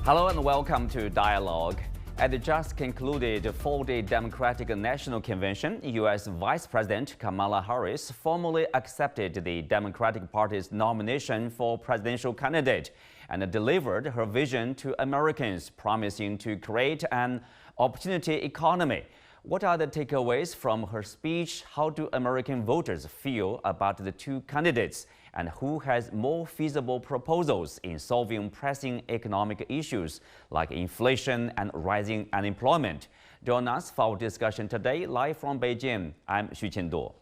Hello and welcome to Dialogue. At the just concluded 4-day Democratic National Convention, U.S. Vice President Kamala Harris formally accepted the Democratic Party's nomination for presidential candidate and delivered her vision to Americans, promising to create an opportunity economy. What are the takeaways from her speech? How do American voters feel about the two candidates? And who has more feasible proposals in solving pressing economic issues like inflation and rising unemployment? Join us for our discussion today, live from Beijing. I'm Xu Qianduo.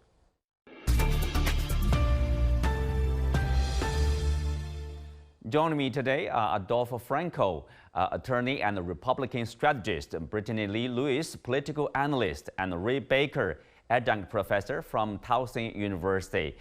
Joining me today are Adolfo Franco, attorney and Republican strategist, Brittany Lee Lewis, political analyst, and Ray Baker, adjunct professor from Towson University.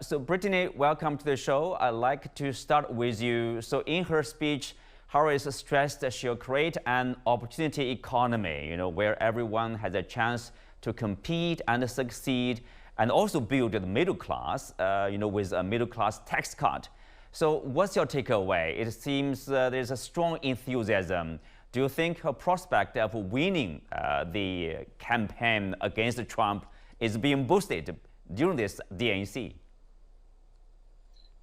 So Brittany, welcome to the show. I'd like to start with you. So in her speech, Harris stressed that she'll create an opportunity economy, where everyone has a chance to compete and succeed, and also build the middle class, with a middle class tax cut. So what's your takeaway? It seems there's a strong enthusiasm. Do you think her prospect of winning the campaign against Trump is being boosted during this DNC?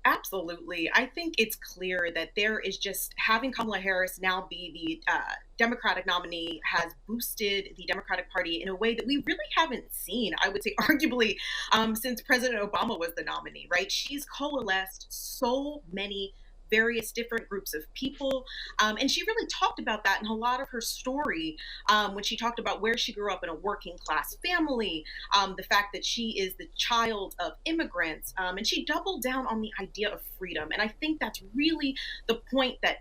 Absolutely. I think it's clear that there is just having Kamala Harris now be the Democratic nominee has boosted the Democratic Party in a way that we really haven't seen, I would say, arguably, since President Obama was the nominee, right? She's coalesced so many various different groups of people. And she really talked about that in a lot of her story when she talked about where she grew up in a working class family, the fact that she is the child of immigrants, and she doubled down on the idea of freedom. And I think that's really the point that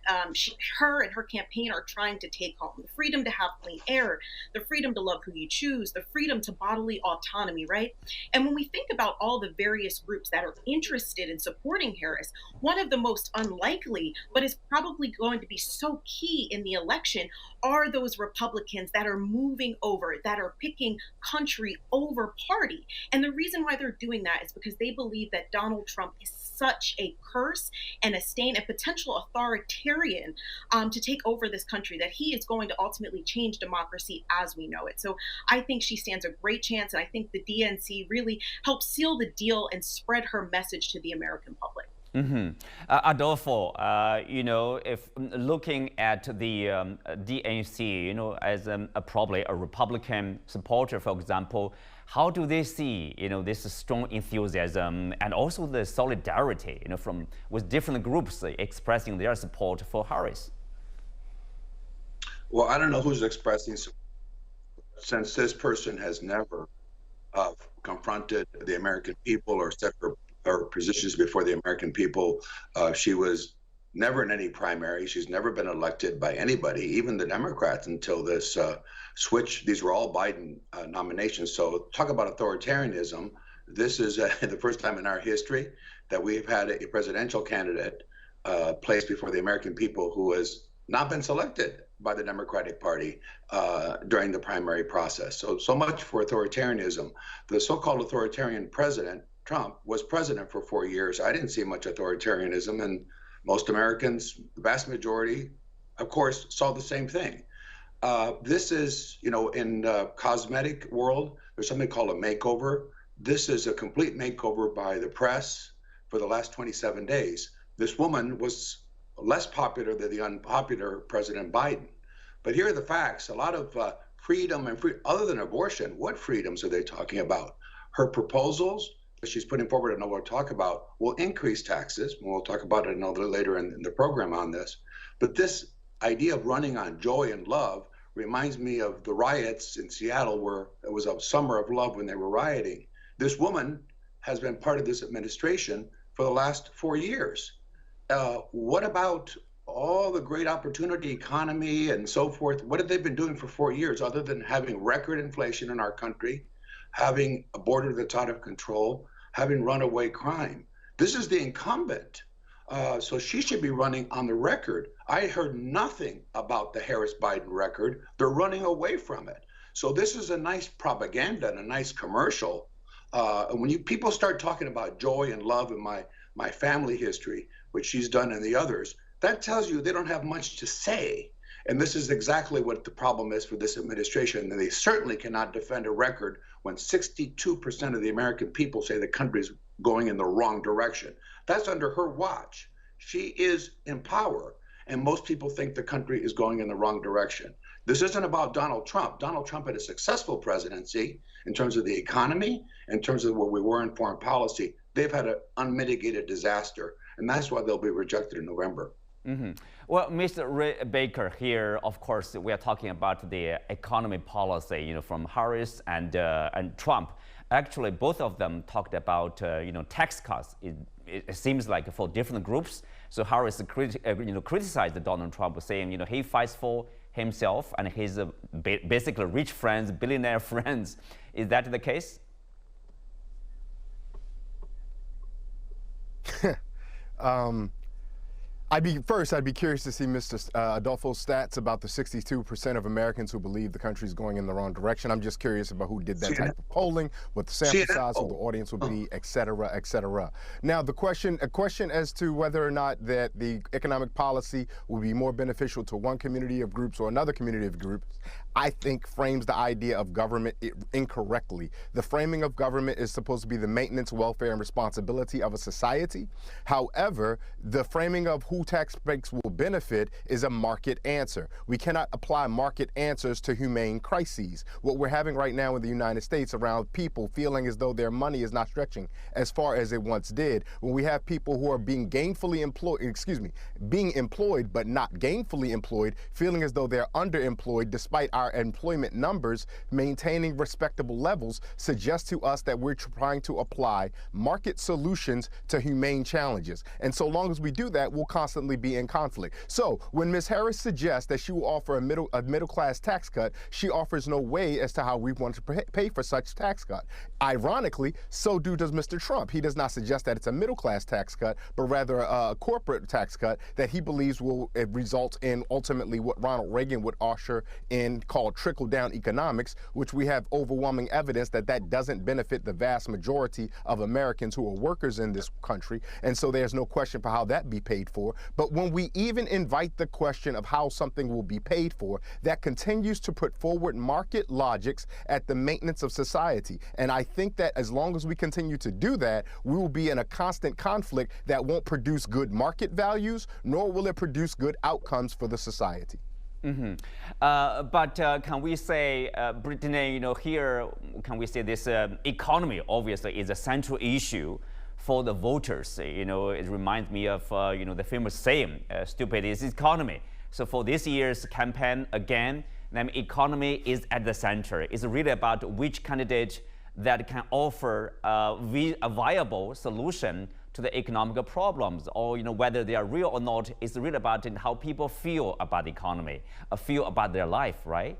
her and her campaign are trying to take home: the freedom to have clean air, the freedom to love who you choose, the freedom to bodily autonomy, right? And when we think about all the various groups that are interested in supporting Harris, one of the most unlikely, but is probably going to be so key in the election, are those Republicans that are moving over, that are picking country over party. And the reason why they're doing that is because they believe that Donald Trump is such a curse and a stain, a potential authoritarian to take over this country, that he is going to ultimately change democracy as we know it. So I think she stands a great chance, and I think the DNC really helps seal the deal and spread her message to the American public. Adolfo, if looking at the DNC, as probably a Republican supporter, for example, how do they see, this strong enthusiasm and also the solidarity, with different groups expressing their support for Harris? Well, I don't know who's expressing support, since this person has never confronted the American people or set her positions before the American people. She was never in any primary. She's never been elected by anybody, even the Democrats, until this switch. These were all Biden nominations. So talk about authoritarianism. This is the first time in our history that we've had a presidential candidate placed before the American people who has not been selected by the Democratic Party during the primary process. So much for authoritarianism. The so-called authoritarian president, Trump, was president for 4 years. I didn't see much authoritarianism, and most Americans, the vast majority, of course, saw the same thing. This is, in the cosmetic world, there's something called a makeover. This is a complete makeover by the press for the last 27 days. This woman was less popular than the unpopular President Biden. But here are the facts. A lot of freedom and other than abortion, what freedoms are they talking about? Her proposals that she's putting forward, and we'll talk about, will increase taxes. We'll talk about it a little later in the program on this. But this idea of running on joy and love reminds me of the riots in Seattle, where it was a summer of love when they were rioting. This woman has been part of this administration for the last 4 years. What about all the great opportunity economy and so forth? What have they been doing for 4 years other than having record inflation in our country, having a border that's out of control, having runaway crime? This is the incumbent. So she should be running on the record. I heard nothing about the Harris-Biden record. They're running away from it. So this is a nice propaganda and a nice commercial. When people start talking about joy and love in my family history, which she's done and the others, that tells you they don't have much to say. And this is exactly what the problem is for this administration. And they certainly cannot defend a record when 62% of the American people say the country is going in the wrong direction. That's under her watch. She is in power, and most people think the country is going in the wrong direction. This isn't about Donald Trump. Donald Trump had a successful presidency in terms of the economy, in terms of where we were in foreign policy. They've had an unmitigated disaster, and that's why they'll be rejected in November. Mm-hmm. Well, Mr. Ray Baker, here, of course, we are talking about the economy policy, from Harris and Trump. Actually, both of them talked about, tax cuts. It seems like for different groups. So Harris criticized Donald Trump, saying, he fights for himself and his basically rich friends, billionaire friends. Is that the case? I'd be curious to see Mr. Adolfo's stats about the 62% of Americans who believe the country is going in the wrong direction. I'm just curious about who did that type of polling, what the sample size of the audience would be, et cetera, et cetera. Now, a question as to whether or not that the economic policy will be more beneficial to one community of groups or another community of groups, I think frames the idea of government incorrectly. The framing of government is supposed to be the maintenance, welfare, and responsibility of a society. However, the framing of who tax breaks will benefit is a market answer. We cannot apply market answers to humane crises. What we're having right now in the United States around people feeling as though their money is not stretching as far as it once did, when we have people who are being being employed but not gainfully employed, feeling as though they're underemployed despite our employment numbers maintaining respectable levels, suggests to us that we're trying to apply market solutions to humane challenges. And so long as we do that, we'll constantly be in conflict. So when Ms. Harris suggests that she will offer a middle-class tax cut, she offers no way as to how we want to pay for such tax cut. Ironically, so does Mr. Trump. He does not suggest that it's a middle-class tax cut, but rather a corporate tax cut that he believes will result in ultimately what Ronald Reagan would usher in called trickle-down economics, which we have overwhelming evidence that doesn't benefit the vast majority of Americans who are workers in this country. And so there's no question for how that be paid for. But when we even invite the question of how something will be paid for, that continues to put forward market logics at the maintenance of society. And I think that as long as we continue to do that, we will be in a constant conflict that won't produce good market values, nor will it produce good outcomes for the society. Mm-hmm. But can we say, Brittany, here, can we say this economy obviously is a central issue for the voters? It reminds me of, the famous saying, stupid is economy. So for this year's campaign, again, the economy is at the center. It's really about which candidate that can offer a viable solution to the economic problems, or whether they are real or not. It's really about how people feel about the economy, feel about their life, right?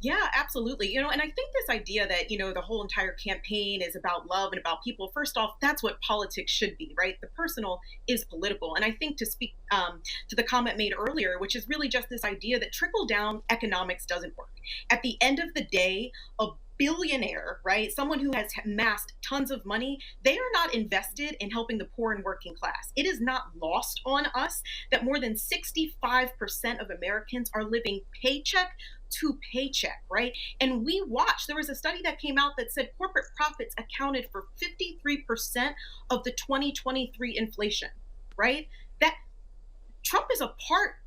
Yeah, absolutely. And I think this idea that, the whole entire campaign is about love and about people, first off, that's what politics should be, right? The personal is political. And I think to speak to the comment made earlier, which is really just this idea that trickle-down economics doesn't work. At the end of the day, a billionaire, right? Someone who has amassed tons of money, they are not invested in helping the poor and working class. It is not lost on us that more than 65% of Americans are living paycheck to paycheck, right? And we watched, there was a study that came out that said corporate profits accounted for 53% of the 2023 inflation, right? That Trump is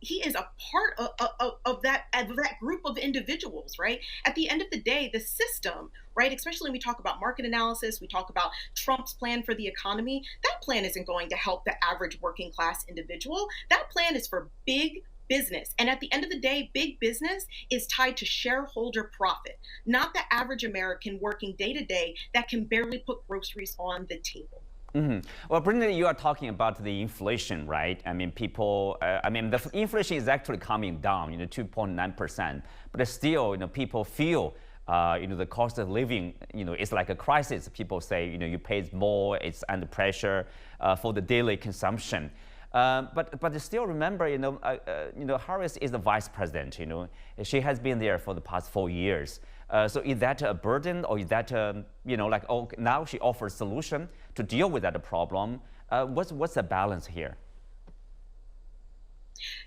he is a part of that group of individuals, right? At the end of the day, the system, right, especially when we talk about market analysis, we talk about Trump's plan for the economy, that plan isn't going to help the average working class individual. That plan is for big business. And at the end of the day, big business is tied to shareholder profit, not the average American working day to day that can barely put groceries on the table. Mm-hmm. Well, Brittany, you are talking about the inflation, right? I mean, the inflation is actually coming down, 2.9%, but still, people feel, the cost of living, it's like a crisis. People say, you pay more, it's under pressure for the daily consumption. But still remember, Harris is the vice president, she has been there for the past 4 years. So is that a burden, or is that, now she offers solution to deal with that problem? What's the balance here?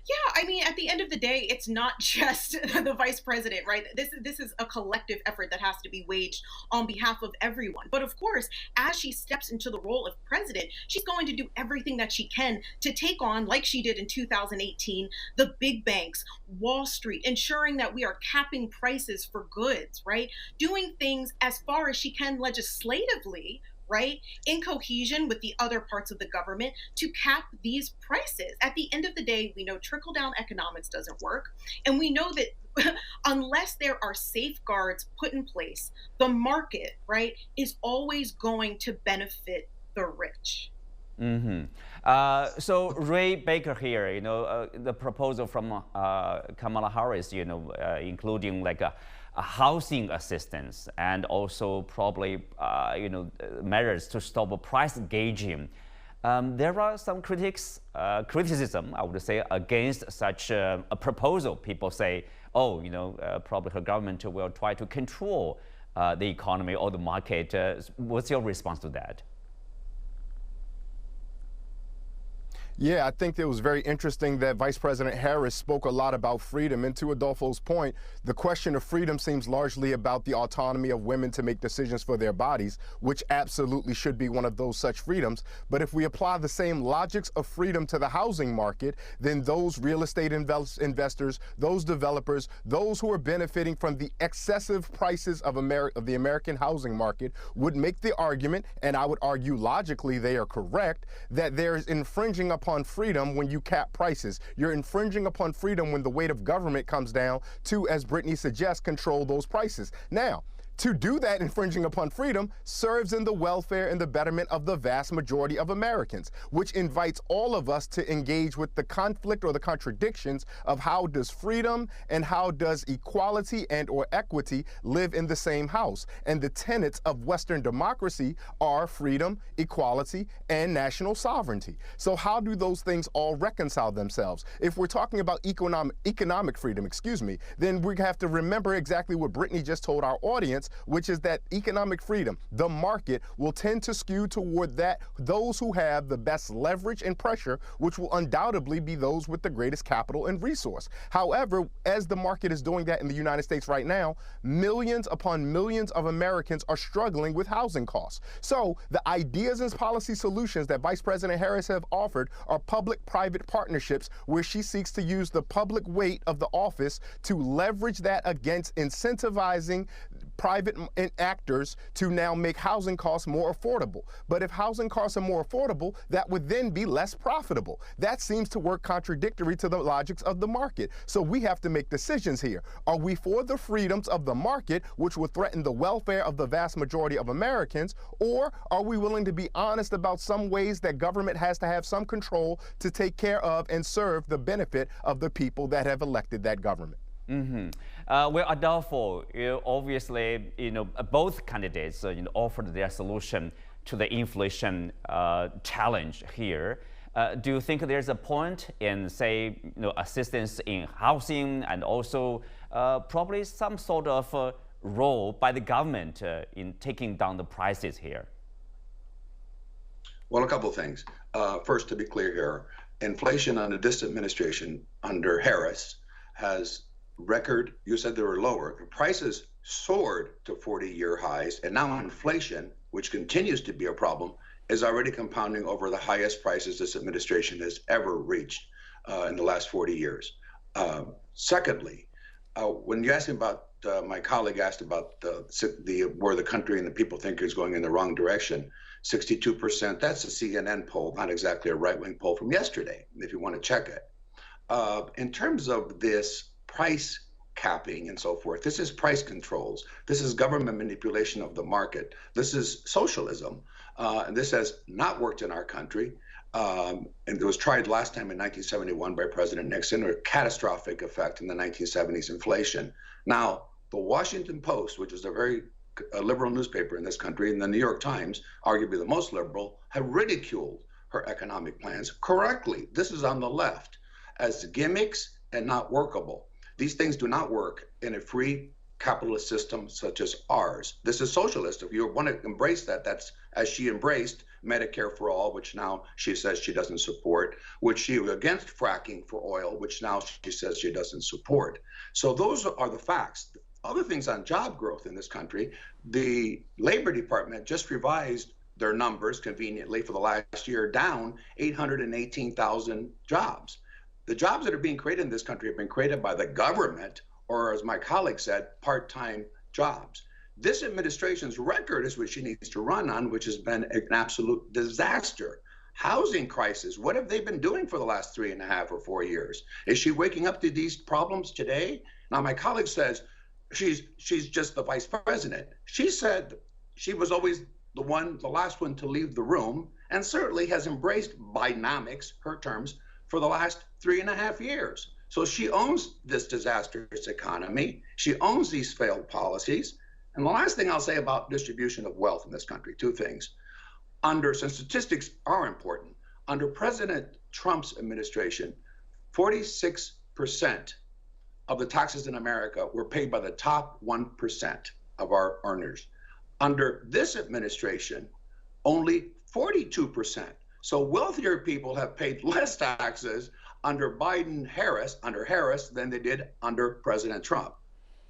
Yeah, I mean, at the end of the day, it's not just the vice president, right? This is a collective effort that has to be waged on behalf of everyone. But of course, as she steps into the role of president, she's going to do everything that she can to take on, like she did in 2018, the big banks, Wall Street, ensuring that we are capping prices for goods, right? Doing things as far as she can legislatively, right, in cohesion with the other parts of the government to cap these prices. At the end of the day, we know trickle down economics doesn't work. And we know that unless there are safeguards put in place, the market, right, is always going to benefit the rich. So Ray Baker here, the proposal from Kamala Harris, including like a housing assistance and also probably, measures to stop price gouging. There are some criticism, I would say, against such a proposal. People say, oh, probably her government will try to control the economy or the market. What's your response to that? Yeah, I think it was very interesting that Vice President Harris spoke a lot about freedom. And to Adolfo's point, the question of freedom seems largely about the autonomy of women to make decisions for their bodies, which absolutely should be one of those such freedoms. But if we apply the same logics of freedom to the housing market, then those real estate investors, those developers, those who are benefiting from the excessive prices of the American housing market would make the argument, and I would argue logically they are correct, that there is infringing upon freedom when you cap prices. You're infringing upon freedom when the weight of government comes down to, as Brittany suggests, control those prices. Now, to do that, infringing upon freedom serves in the welfare and the betterment of the vast majority of Americans, which invites all of us to engage with the conflict or the contradictions of how does freedom and how does equality and or equity live in the same house. And the tenets of Western democracy are freedom, equality, and national sovereignty. So how do those things all reconcile themselves? If we're talking about economic freedom, then we have to remember exactly what Brittany just told our audience, which is that economic freedom, the market, will tend to skew toward those who have the best leverage and pressure, which will undoubtedly be those with the greatest capital and resource. However, as the market is doing that in the United States right now, millions upon millions of Americans are struggling with housing costs. So the ideas and policy solutions that Vice President Harris have offered are public-private partnerships where she seeks to use the public weight of the office to leverage that against incentivizing private actors to now make housing costs more affordable. But if housing costs are more affordable, that would then be less profitable. That seems to work contradictory to the logics of the market. So we have to make decisions here. Are we for the freedoms of the market, which would threaten the welfare of the vast majority of Americans, or are we willing to be honest about some ways that government has to have some control to take care of and serve the benefit of the people that have elected that government? Well, Adolfo, obviously, both candidates offered their solution to the inflation challenge here. Do you think there's a point in, say, assistance in housing and also probably some sort of role by the government in taking down the prices here? Well, a couple of things. First, to be clear here, inflation under this administration, under Harris, has record, you said they were lower. The prices soared to 40-year highs, and now inflation, which continues to be a problem, is already compounding over the highest prices this administration has ever reached in the last 40 years. Secondly, when you asked about, my colleague asked about where the country and the people think is going in the wrong direction, 62%, that's a CNN poll, not exactly a right-wing poll from yesterday, if you want to check it. In terms of this price capping and so forth, this is price controls. This is government manipulation of the market. This is socialism. And this has not worked in our country. And it was tried last time in 1971 by President Nixon, a catastrophic effect in the 1970s inflation. Now, the Washington Post, which is a very liberal newspaper in this country, and the New York Times, arguably the most liberal, have ridiculed her economic plans correctly. This is on the left as gimmicks and not workable. These things do not work in a free capitalist system such as ours. This is socialist. If you want to embrace that, that's as she embraced Medicare for all, which now she says she doesn't support, which she was against fracking for oil, which now she says she doesn't support. So those are the facts. Other things on job growth in this country, the Labor Department just revised their numbers conveniently for the last year, down 818,000 jobs. The jobs that are being created in this country have been created by the government, or as my colleague said, part-time jobs. This administration's record is what she needs to run on, which has been an absolute disaster. Housing crisis, what have they been doing for the last 3.5 or 4 years? Is she waking up to these problems today? Now, my colleague says she's just the vice president. She said she was always the last one to leave the room, and certainly has embraced Bidenomics, her terms, for the last 3.5 years. So she owns this disastrous economy. She owns these failed policies. And the last thing I'll say about distribution of wealth in this country, two things. Since statistics are important, under President Trump's administration, 46% of the taxes in America were paid by the top 1% of our earners. Under this administration, only 42%. So wealthier people have paid less taxes under Harris than they did under President Trump.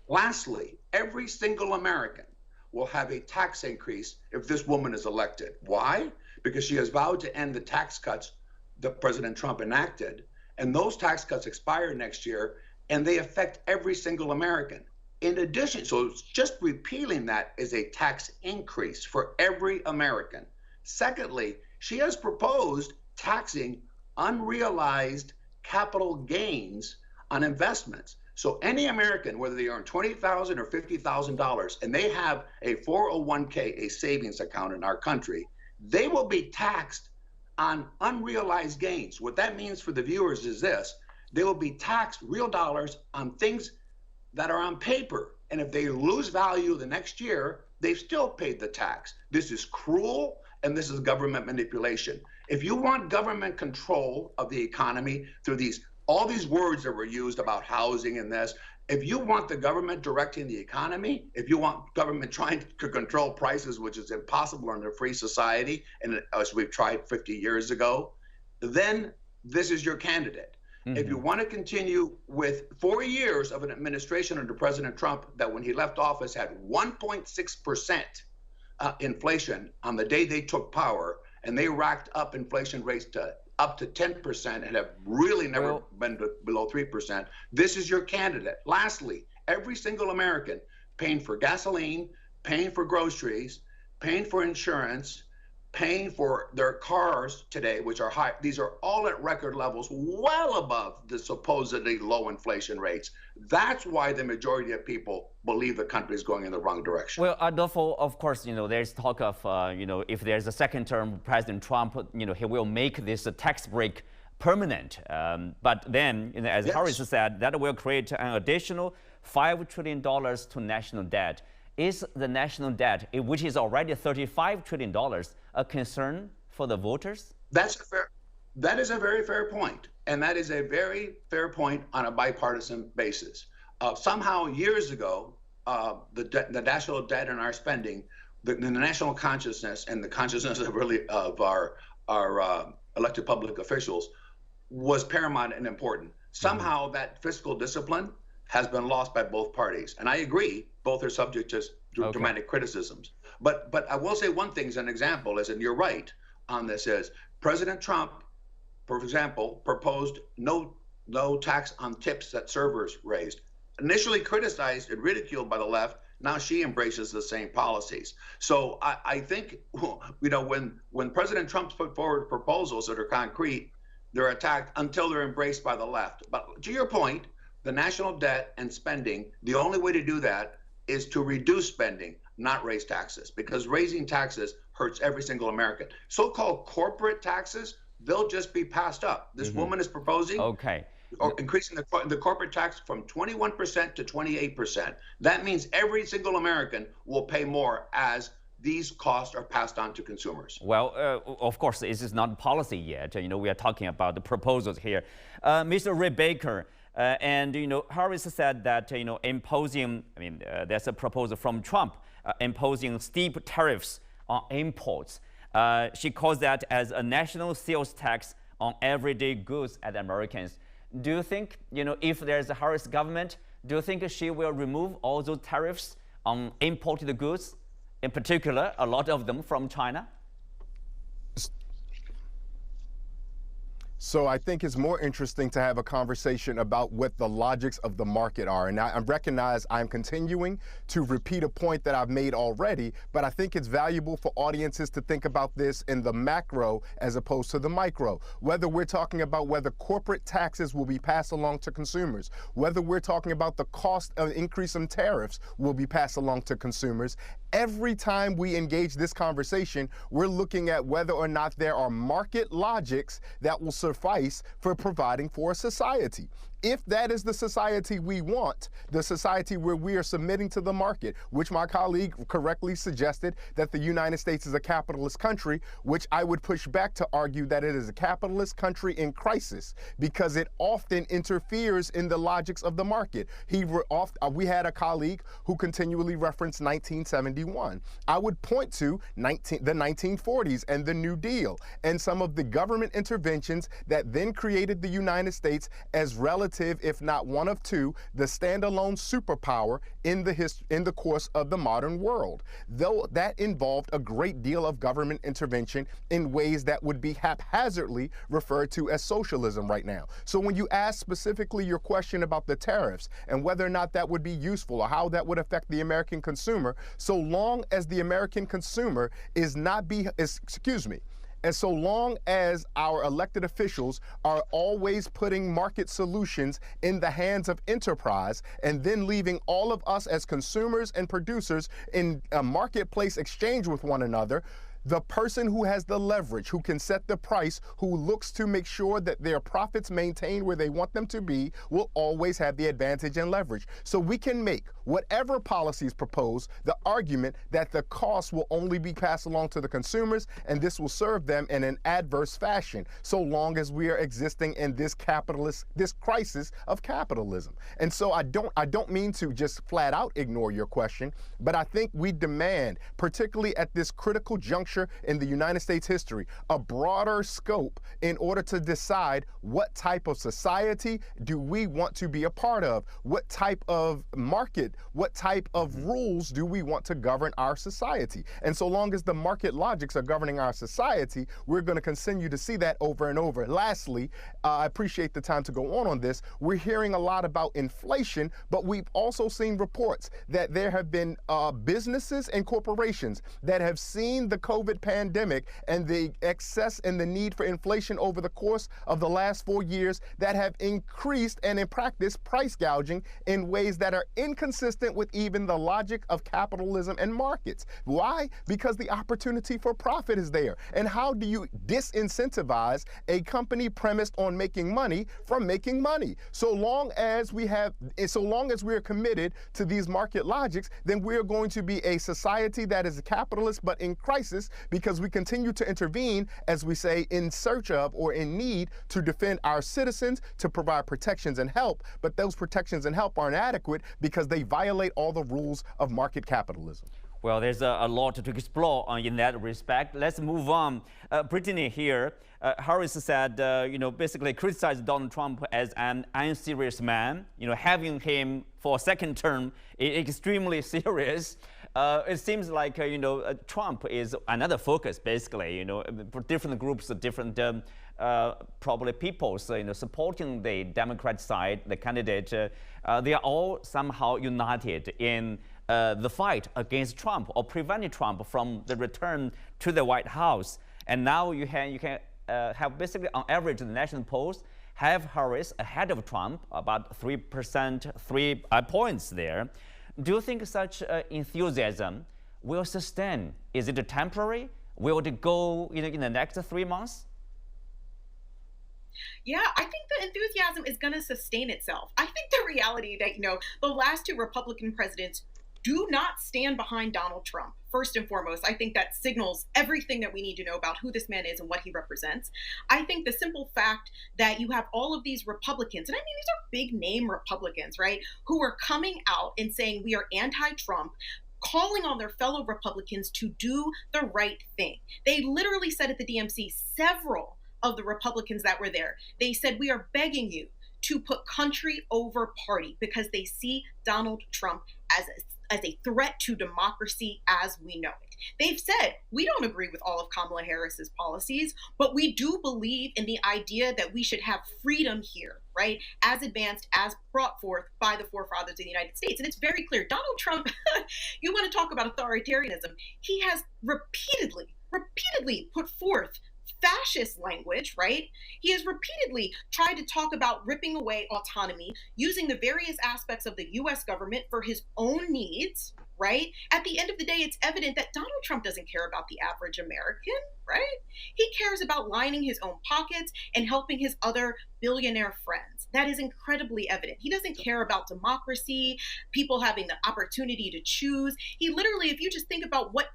Lastly, every single American will have a tax increase if this woman is elected. Why? Because she has vowed to end the tax cuts that President Trump enacted. And those tax cuts expire next year, and they affect every single American. In addition, so just repealing that is a tax increase for every American. Secondly, she has proposed taxing unrealized capital gains on investments. So any American, whether they earn $20,000 or $50,000, and they have a 401k, a savings account in our country, they will be taxed on unrealized gains. What that means for the viewers is this: they will be taxed real dollars on things that are on paper. And if they lose value the next year, they've still paid the tax. This is cruel, and this is government manipulation. If you want government control of the economy through all these words that were used about housing and this, if you want the government directing the economy, if you want government trying to control prices, which is impossible in a free society, and as we've tried 50 years ago, then this is your candidate. If you want to continue with 4 years of an administration under President Trump that when he left office had 1.6% inflation on the day they took power, and they racked up inflation rates to up to 10% and have really never been below 3%, this is your candidate. Lastly, every single American paying for gasoline, paying for groceries, paying for insurance, paying for their cars today, which are high, these are all at record levels, well above the supposedly low inflation rates. That's why the majority of people believe the country is going in the wrong direction. Well, Adolfo, of course, there's talk of, if there's a second term President Trump, he will make this tax break permanent. But then, as Harris said, that will create an additional $5 trillion to national debt. Is the national debt, which is already $35 trillion, a concern for the voters? That is a very fair point. And that is a very fair point on a bipartisan basis. Somehow, years ago, the national debt and our spending, the national consciousness and the consciousness of our elected public officials was paramount and important. Somehow that fiscal discipline has been lost by both parties. And I agree, both are subject to dramatic criticisms. But I will say one thing as an example, and you're right on this, is President Trump, for example, proposed no tax on tips that servers raised. Initially criticized and ridiculed by the left, now she embraces the same policies. So I think, when President Trump put forward proposals that are concrete, they're attacked until they're embraced by the left. But to your point, the national debt and spending, the only way to do that is to reduce spending, not raise taxes, because raising taxes hurts every single American. So-called corporate taxes, they'll just be passed up. This woman is proposing increasing the corporate tax from 21% to 28%. That means every single American will pay more as these costs are passed on to consumers. Well, of course, this is not policy yet. We are talking about the proposals here. Mr. Ray Baker, And Harris said that imposing, there's a proposal from Trump imposing steep tariffs on imports. She calls that as a national sales tax on everyday goods at Americans. Do you think, if there's a Harris government, do you think she will remove all those tariffs on imported goods, in particular, a lot of them from China? So I think it's more interesting to have a conversation about what the logics of the market are. And I recognize I'm continuing to repeat a point that I've made already, but I think it's valuable for audiences to think about this in the macro as opposed to the micro. Whether we're talking about whether corporate taxes will be passed along to consumers, whether we're talking about the cost of increase in tariffs will be passed along to consumers, every time we engage this conversation, we're looking at whether or not there are market logics that will suffice for providing for a society. If that is the society we want, the society where we are submitting to the market, which my colleague correctly suggested that the United States is a capitalist country, which I would push back to argue that it is a capitalist country in crisis because it often interferes in the logics of the market. We had a colleague who continually referenced 1971. I would point to the 1940s and the New Deal and some of the government interventions that then created the United States as relative, if not one of two, the standalone superpower in the course of the modern world. Though that involved a great deal of government intervention in ways that would be haphazardly referred to as socialism right now. So when you ask specifically your question about the tariffs and whether or not that would be useful or how that would affect the American consumer, so long as the American consumer and so long as our elected officials are always putting market solutions in the hands of enterprise and then leaving all of us as consumers and producers in a marketplace exchange with one another, the person who has the leverage, who can set the price, who looks to make sure that their profits maintain where they want them to be, will always have the advantage and leverage. So we can make whatever policies proposed the argument that the cost will only be passed along to the consumers and this will serve them in an adverse fashion so long as we are existing in this crisis of capitalism. And so I don't mean to just flat out ignore your question, but I think we demand, particularly at this critical juncture in the United States history, a broader scope in order to decide what type of society do we want to be a part of, what type of market, what type of rules do we want to govern our society. And so long as the market logics are governing our society, we're going to continue to see that over and over. Lastly, I appreciate the time to go on this. We're hearing a lot about inflation, but we've also seen reports that there have been businesses and corporations that have seen the COVID pandemic and the excess and the need for inflation over the course of the last 4 years that have increased and in practice price gouging in ways that are inconsistent with even the logic of capitalism and markets. Why? Because the opportunity for profit is there. And how do you disincentivize a company premised on making money from making money? So long as we are committed to these market logics, then we're going to be a society that is a capitalist but in crisis because we continue to intervene, as we say, in search of or in need to defend our citizens, to provide protections and help, but those protections and help aren't adequate because they violate all the rules of market capitalism. Well, there's a lot to explore in that respect. Let's move on. Brittany here, Harris said, basically criticized Donald Trump as an unserious man. Having him for a second term is extremely serious. It seems like, Trump is another focus, basically, for different groups, different probably people, supporting the Democrat side, the candidate. They are all somehow united in the fight against Trump or preventing Trump from the return to the White House. And now you can have basically on average the national polls have Harris ahead of Trump, about 3 points there. Do you think such enthusiasm will sustain? Is it temporary? Will it go in the next 3 months? Yeah, I think the enthusiasm is going to sustain itself. I think the reality that, the last two Republican presidents do not stand behind Donald Trump. First and foremost, I think that signals everything that we need to know about who this man is and what he represents. I think the simple fact that you have all of these Republicans, and I mean, these are big name Republicans, right, who are coming out and saying we are anti-Trump, calling on their fellow Republicans to do the right thing. They literally said at the DMC, several of the Republicans that were there, they said, we are begging you to put country over party, because they see Donald Trump as a threat to democracy as we know it. They've said, we don't agree with all of Kamala Harris's policies, but we do believe in the idea that we should have freedom here, right? As advanced, as brought forth by the forefathers of the United States. And it's very clear, Donald Trump, you want to talk about authoritarianism, he has repeatedly put forth fascist language, right? He has repeatedly tried to talk about ripping away autonomy, using the various aspects of the US government for his own needs, right? At the end of the day, it's evident that Donald Trump doesn't care about the average American, right? He cares about lining his own pockets and helping his other billionaire friends. That is incredibly evident. He doesn't care about democracy, people having the opportunity to choose. He literally, if you just think about what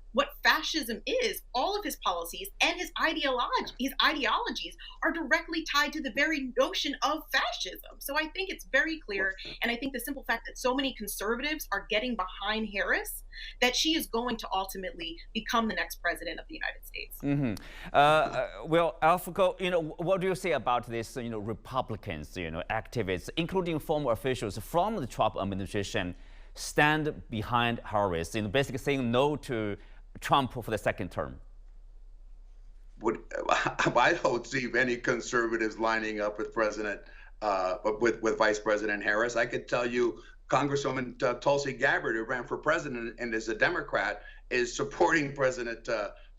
fascism is, all of his policies and his ideologies are directly tied to the very notion of fascism. So I think it's very clear, and I think the simple fact that so many conservatives are getting behind Harris, that she is going to ultimately become the next president of the United States. Well, Alfredo, what do you say about this, Republicans, activists, including former officials from the Trump administration, stand behind Harris, basically saying no to Trump for the second term? I don't see any conservatives lining up with with Vice President Harris. I could tell you Congresswoman Tulsi Gabbard, who ran for president and is a Democrat, is supporting President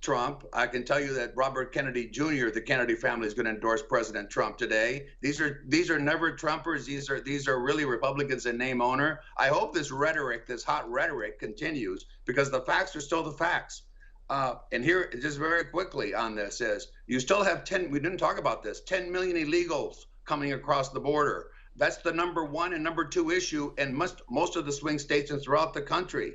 Trump. I can tell you that Robert Kennedy Jr., the Kennedy family, is going to endorse President Trump today. These are never Trumpers. These are really Republicans in name owner. I hope this rhetoric, this hot rhetoric, continues, because the facts are still the facts. And here, just very quickly on this, is you still have we didn't talk about this, 10 million illegals coming across the border. That's the number one and number two issue in most of the swing states and throughout the country.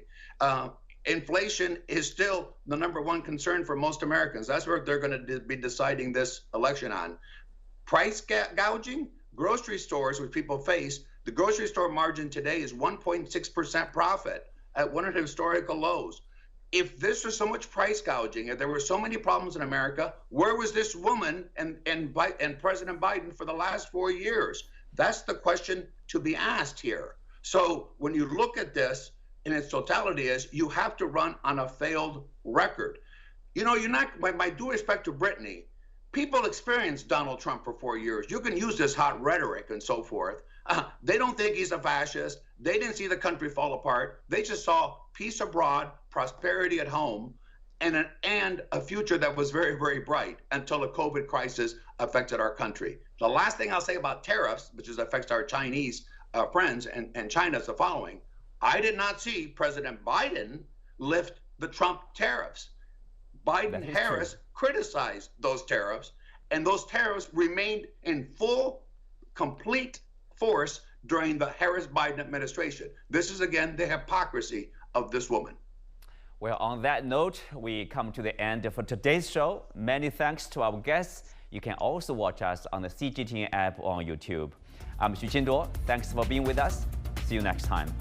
Inflation is still the number one concern for most Americans. That's what they're going to be deciding this election on. Price gouging, grocery stores, which people face, the grocery store margin today is 1.6% profit at one of the historical lows. If this was so much price gouging, if there were so many problems in America, where was this woman and President Biden for the last 4 years? That's the question to be asked here. So when you look at this in its totality, you have to run on a failed record. You're not, my due respect to Brittany, people experienced Donald Trump for 4 years. You can use this hot rhetoric and so forth. They don't think he's a fascist. They didn't see the country fall apart. They just saw peace abroad, prosperity at home, and a future that was very, very bright until the COVID crisis affected our country. The last thing I'll say about tariffs, which affects our Chinese friends, and China's the following. I did not see President Biden lift the Trump tariffs. Biden-Harris criticized those tariffs, and those tariffs remained in full, complete force during the Harris-Biden administration. This is, again, the hypocrisy of this woman. Well, on that note, we come to the end of today's show. Many thanks to our guests. You can also watch us on the CGTN app on YouTube. I'm Xu Qinduo. Thanks for being with us. See you next time.